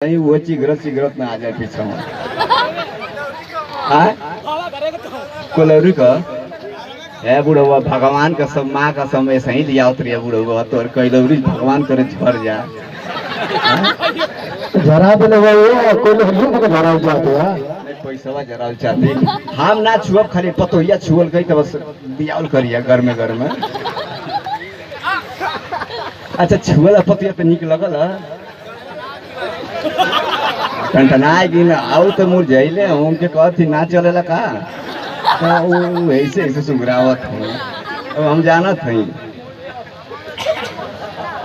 नहीं वो चिगरत ना आ जाए पीछे में कोलौरी का है बुढ़वा भगवान का सब माँ का समय सही लिया उतरिया बुढ़वा तो कैलौरी भगवान करे झर जा जरा देले कोई लोग जरा जाते हैं पैसा जरा चाहते हम ना छुअब खाली पतोहिया छुअल कई तो बस बियाल करिया घर में अच्छा छुअल पतोहिया तो निक लगल टनटनाएगी ना आओ तो मुर जाइले हम के कहती ना चलेला का तो ऐसे ऐसे सुगरावत है अब हम जानत हई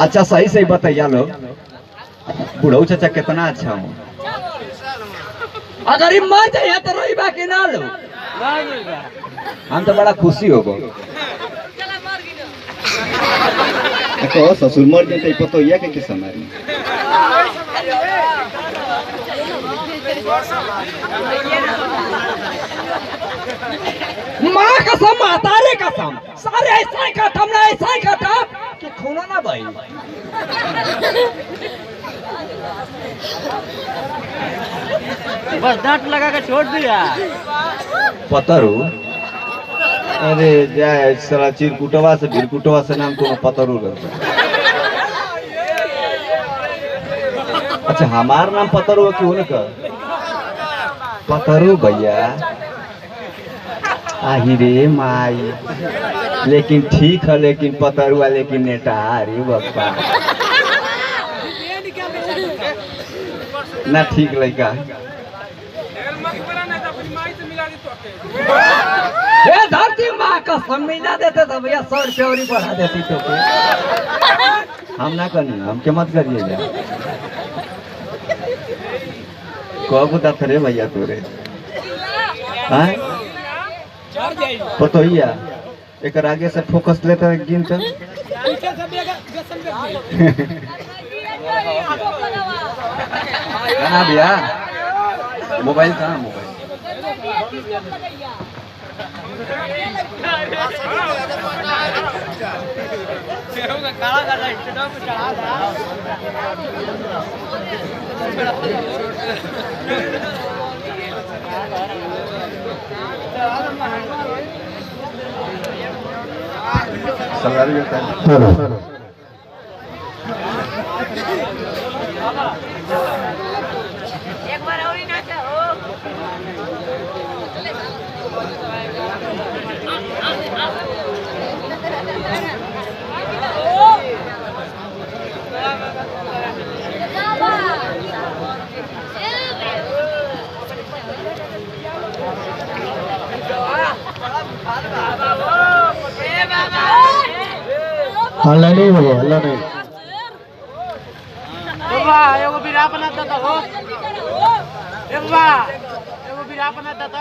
अच्छा सही सही बताइया लो बुढ़ऊ चाचा कितना अच्छा हूँ अगर मर जाए तो रोई बाकी ना लो हम तो बड़ा खुशी हो गो देखो ससुर मर जाते पतो ये के समय माँ कसम तारे कसम सारे ऐसा ही खत्म ना ऐसा ही खत्म कि खूना ना भाई बस डांट लगा के छोड़ दिया पतरू अरे जाए साला चिरकुटवा से भिरकुटवा से नाम तो पतरू रहता अच्छा हमार नाम पतरू क्यों उनका पतरू भैया आही रे माई लेकिन ठीक है लेकिन पतरुआ लेकिन नेटा रे बप्पा ना ठीक लड़का धरती माँ का मिला देते तो भैया 100 रुपया और बढ़ा देती तो हम ना करनी हम के मत करिए कब दत रे भैया तोरे पतोहिया एक आगे से फोकस लेता है गिन तो कहाँ भैया मोबाइल कहाँ मोबाइल सलारी होता है एक बार और ही ना चाहो अल्लाह नहीं हो अल्लाह नहीं एगो बिरापना दादा हो एगो बिरापना दादा